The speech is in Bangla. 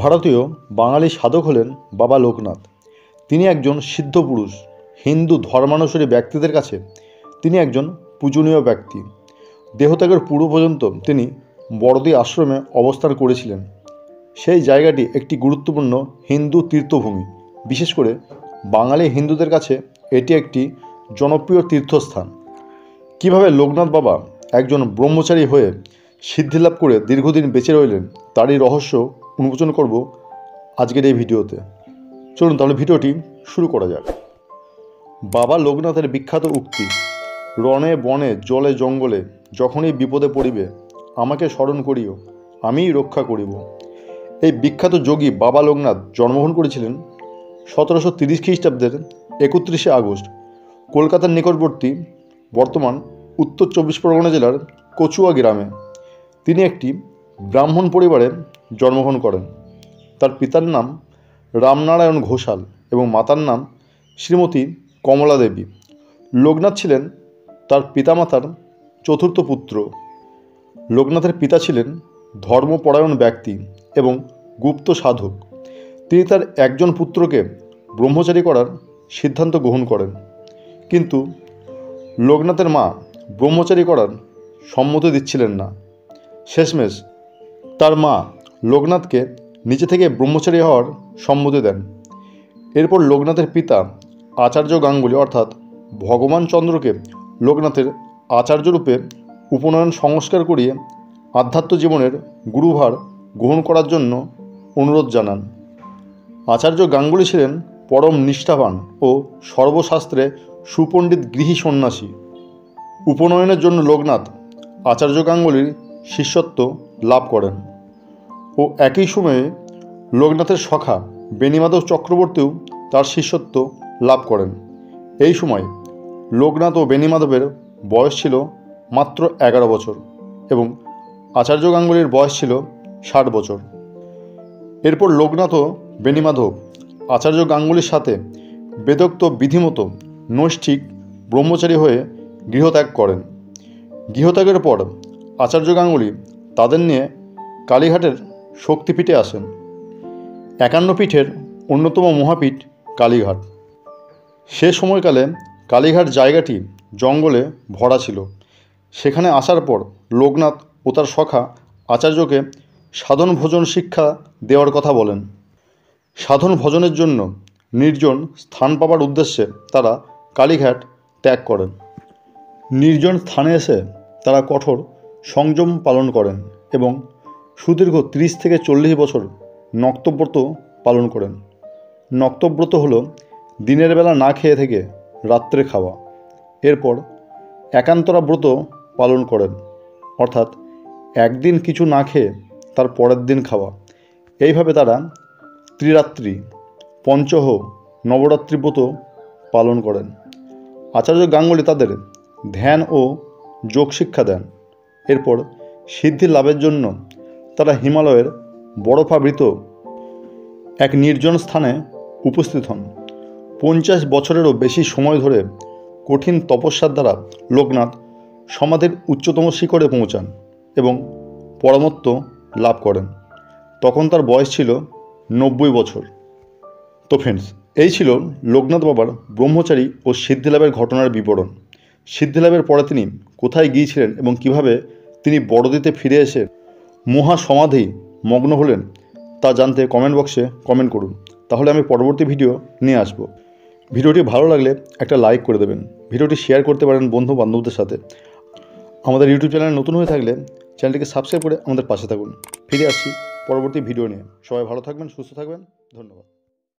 ভারতীয় বাঙালি সাধক হলেন বাবা লোকনাথ। তিনি একজন সিদ্ধ পুরুষ। হিন্দু ধর্মানুসারী ব্যক্তিদের কাছে তিনি একজন পূজনীয় ব্যক্তি। দেহত্যাগের পূর্ব পর্যন্ত তিনি বড়দি আশ্রমে অবস্থান করেছিলেন। সেই জায়গাটি একটি গুরুত্বপূর্ণ হিন্দু তীর্থভূমি। বিশেষ করে বাঙালি হিন্দুদের কাছে এটি একটি জনপ্রিয় তীর্থস্থান। কিভাবে লোকনাথ বাবা একজন ব্রহ্মচারী হয়ে সিদ্ধিলাভ করে দীর্ঘদিন বেঁচে রইলেন তারই রহস্য উন্মোচন করব আজকের এই ভিডিওতে। চলুন তাহলে ভিডিওটি শুরু করা যাক। বাবা লোকনাথের বিখ্যাত উক্তি, রণে বনে জলে জঙ্গলে যখনই বিপদে পড়িবে আমাকে স্মরণ করিও, আমিই রক্ষা করিব। এই বিখ্যাত যোগী বাবা লোকনাথ জন্মগ্রহণ করেছিলেন 1730 খ্রিস্টাব্দের 31শে আগস্ট কলকাতার নিকটবর্তী বর্তমান উত্তর 24 পরগনা জেলার কচুয়া গ্রামে। তিনি একটি ব্রাহ্মণ পরিবারে জন্মগ্রহণ করেন। তার পিতার নাম রামনারায়ণ ঘোষাল এবং মাতার নাম শ্রীমতী কমলা দেবী। লোকনাথ ছিলেন তার পিতামাতার চতুর্থ পুত্র। লোকনাথের পিতা ছিলেন ধর্মপরায়ণ ব্যক্তি এবং গুপ্ত সাধক। তিনি তার একজন পুত্রকে ব্রহ্মচারী করার সিদ্ধান্ত গ্রহণ করেন, কিন্তু লোকনাথের মা ব্রহ্মচারী করার সম্মতি দিচ্ছিলেন না। শেষমেশ তার মা লোকনাথকে নিজে থেকে ব্রহ্মচারী হওয়ার সম্মতি দেন। এরপর লোকনাথের পিতা আচার্য গাঙ্গুলি অর্থাৎ ভগবান চন্দ্রকে লোকনাথের আচার্যরূপে উপনয়ন সংস্কার করিয়ে আধ্যাত্ম জীবনের গুরুভার গ্রহণ করার জন্য অনুরোধ জানান। আচার্য গাঙ্গুলি ছিলেন পরম নিষ্ঠাবান ও সর্বশাস্ত্রে সুপণ্ডিত গৃহী সন্ন্যাসী। উপনয়নের জন্য লোকনাথ আচার্য গাঙ্গুলির শিষ্যত্ব লাভ করেন ও একই সময়ে লোকনাথের সখা বেণীমাধব চক্রবর্তীও তার শিষ্যত্ব লাভ করেন। এই সময় লোকনাথ ও বেণীমাধবের বয়স ছিল মাত্র 11 বছর এবং আচার্য গাঙ্গুলির বয়স ছিল 60 বছর। এরপর লোকনাথ ও বেণীমাধব আচার্য গাঙ্গুলির সাথে বেদোক্ত বিধিমতো নৈষ্ঠিক ব্রহ্মচারী হয়ে গৃহত্যাগ করেন। গৃহত্যাগের পর আচার্য গাঙ্গুলি তাদের নিয়ে কালীঘাটের শক্তিপীঠে আসেন। 51 পীঠের অন্যতম মহাপীঠ কালীঘাট। সে সময়কালে কালীঘাট জায়গাটি জঙ্গলে ভরা ছিল। সেখানে আসার পর লোকনাথ ও তার সখা আচার্যকে সাধন ভোজন শিক্ষা দেওয়ার কথা বলেন। সাধন ভজনের জন্য নির্জন স্থান পাবার উদ্দেশ্যে তারা কালীঘাট ত্যাগ করেন। নির্জন স্থানে এসে তারা কঠোর সংযম পালন করেন এবং সুদীর্ঘ 30 থেকে 40 বছর নক্তব্রত পালন করেন। নক্তব্রত হলো দিনের বেলা না খেয়ে থেকে রাত্রে খাওয়া। এরপর একান্তরা ব্রত পালন করেন, অর্থাৎ একদিন কিছু না খেয়ে তার পরের দিন খাওয়া। এইভাবে তারা ত্রিরাত্রি, পঞ্চহ, নবরাত্রি ব্রত পালন করেন। আচার্য গাঙ্গুলি তাদের ধ্যান ও যোগ শিক্ষা দেন। এরপর সিদ্ধি লাভের জন্য তারা হিমালয়ের বরফাবৃত এক নির্জন স্থানে উপস্থিত হন। 50 বছরেরও বেশি সময় ধরে কঠিন তপস্যার দ্বারা লোকনাথ সমাধির উচ্চতম শিখরে পৌঁছান এবং পরমত্ব লাভ করেন। তখন তার বয়স ছিল 90 বছর। তো ফ্রেন্ডস, এই ছিল লোকনাথ বাবার ব্রহ্মচারী ও সিদ্ধিলাভের ঘটনার বিবরণ। সিদ্ধিলাভের পরে তিনি কোথায় গিয়েছিলেন এবং কিভাবে তিনি বড়দিতে ফিরে এসে মহাসমাধি মগ্ন হলেন তা জানতে কমেন্ট বক্সে কমেন্ট করুন। তাহলে আমি পরবর্তী ভিডিও নিয়ে আসব। ভিডিওটি ভালো লাগলে একটা লাইক করে দেবেন। ভিডিওটি শেয়ার করতে পারেন বন্ধু বান্ধবদের সাথে। আমাদের ইউটিউব চ্যানেল নতুন হয়ে থাকলে চ্যানেলটিকে সাবস্ক্রাইব করে আমাদের পাশে থাকুন। ফিরে আসছি পরবর্তী ভিডিও নিয়ে। সবাই ভালো থাকবেন, সুস্থ থাকবেন। ধন্যবাদ।